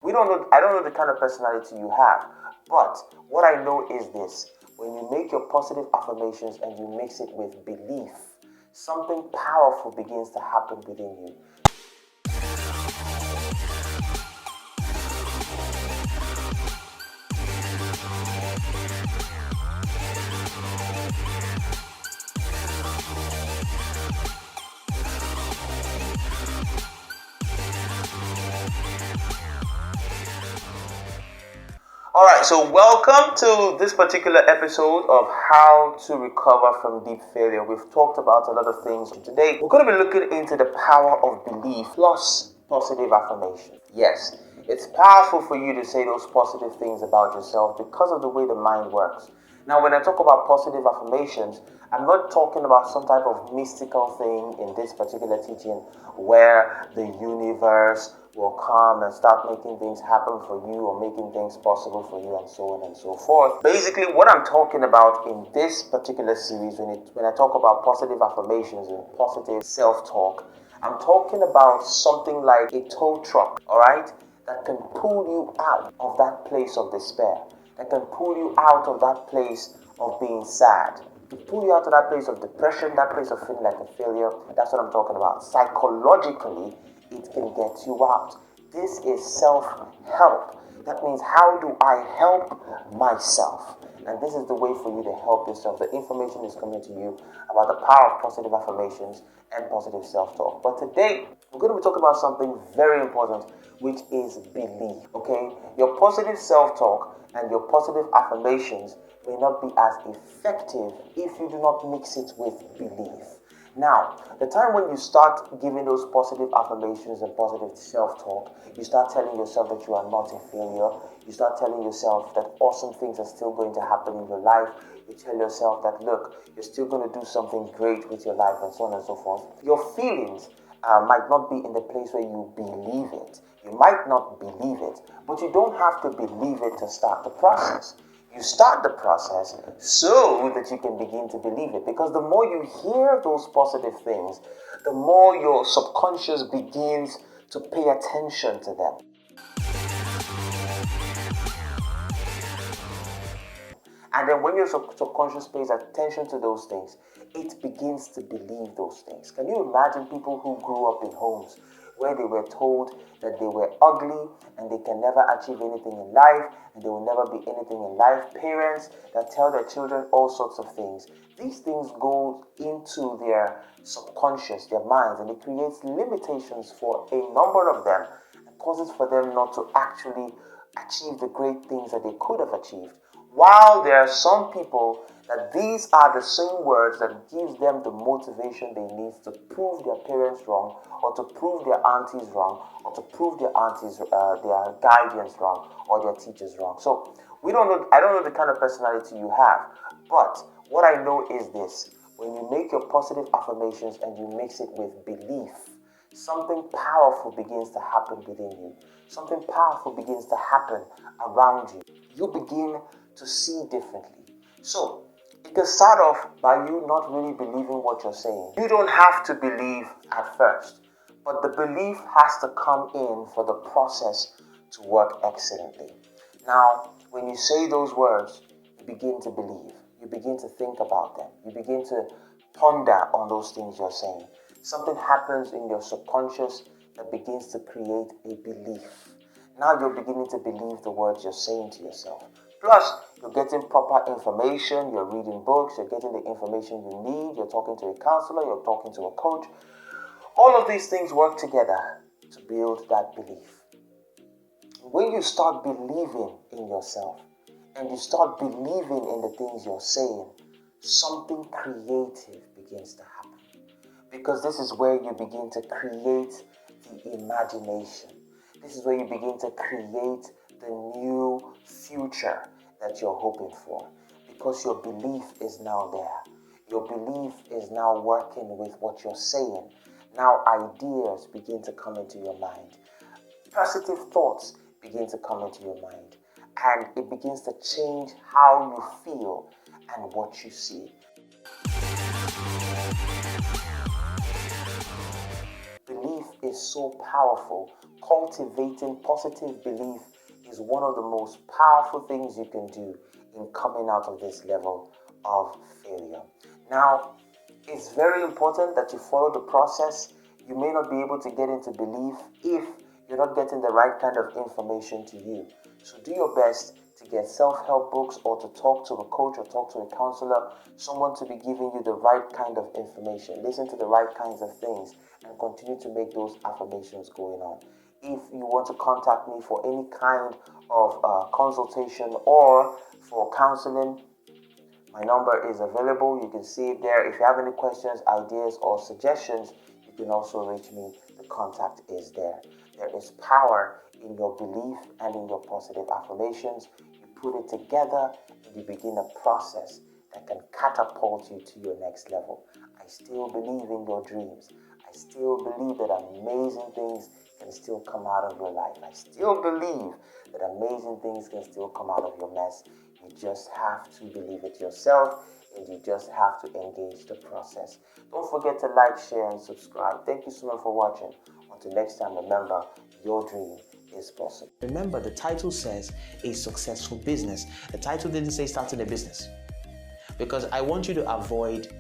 I don't know the kind of personality you have, but what I know is this: when you make your positive affirmations and you mix it with belief, something powerful begins to happen within you. Alright, so welcome to this particular episode of How to Recover from Deep Failure. We've talked about a lot of things. Today, we're going to be looking into the power of belief plus positive affirmation. Yes, it's powerful for you to say those positive things about yourself because of the way the mind works. Now, when I talk about positive affirmations, I'm not talking about some type of mystical thing in this particular teaching where the universe will come and start making things happen for you or making things possible for you and so on and so forth. Basically, what I'm talking about in this particular series, when I talk about positive affirmations and positive self-talk, I'm talking about something like a tow truck, alright, that can pull you out of that place of despair, that can pull you out of that place of being sad, to pull you out of that place of depression, that place of feeling like a failure. That's what I'm talking about. Psychologically, it can get you out. This is self-help. That means, how do I help myself? And this is the way for you to help yourself. The information is coming to you about the power of positive affirmations and positive self-talk. But today, we're going to be talking about something very important, which is belief, okay? Your positive self-talk and your positive affirmations may not be as effective if you do not mix it with belief. Now, the time when you start giving those positive affirmations and positive self-talk, you start telling yourself that you are not a failure. You start telling yourself that awesome things are still going to happen in your life. You tell yourself that, look, you're still going to do something great with your life and so on and so forth. Your feelings might not be in the place where you believe it. You might not believe it, but you don't have to believe it to start the process. You start the process so that you can begin to believe it. Because the more you hear those positive things, the more your subconscious begins to pay attention to them. And then when your subconscious pays attention to those things, it begins to believe those things. Can you imagine people who grew up in homes where they were told that they were ugly and they can never achieve anything in life and they will never be anything in life? Parents that tell their children all sorts of things. These things go into their subconscious, their minds, and it creates limitations for a number of them and causes for them not to actually achieve the great things that they could have achieved. While there are some people that these are the same words that gives them the motivation they need to prove their parents wrong, or to prove their aunties wrong, or to prove their their guardians wrong, or their teachers wrong. So I don't know the kind of personality you have, but what I know is this: when you make your positive affirmations and you mix it with belief, something powerful begins to happen within you. Something powerful begins to happen around you. You begin to see differently. So, it can start off by you not really believing what you're saying. You don't have to believe at first, but the belief has to come in for the process to work excellently. Now, when you say those words, you begin to believe. You begin to think about them. You begin to ponder on those things you're saying. Something happens in your subconscious that begins to create a belief. Now you're beginning to believe the words you're saying to yourself. Plus, you're getting proper information, you're reading books, you're getting the information you need, you're talking to a counselor, you're talking to a coach. All of these things work together to build that belief. When you start believing in yourself and you start believing in the things you're saying, something creative begins to happen. Because this is where you begin to create the imagination. This is where you begin to create the new future that you're hoping for, because your belief is now there. Your belief is now working with what you're saying. Now ideas begin to come into your mind. Positive thoughts begin to come into your mind, and it begins to change how you feel and what you see. Belief is so powerful cultivating positive belief is one of the most powerful things you can do in coming out of this level of failure. Now, it's very important that you follow the process. You may not be able to get into belief if you're not getting the right kind of information to you. So do your best to get self-help books, or to talk to a coach or talk to a counselor, someone to be giving you the right kind of information. Listen to the right kinds of things and continue to make those affirmations going on. If you want to contact me for any kind of consultation or for counseling, my number is available. You can see it there. If you have any questions, ideas, or suggestions, you can also reach me. The contact is there. There is power in your belief and in your positive affirmations. You put it together and you begin a process that can catapult you to your next level. I still believe in your dreams. I still believe that amazing things can still come out of your life. I still believe that amazing things can still come out of your mess. You just have to believe it yourself, and you just have to engage the process. Don't forget to like, share, and subscribe. Thank you so much for watching. Until next time, remember, your dream is possible. Remember, the title says a successful business. The title didn't say starting a business, because I want you to avoid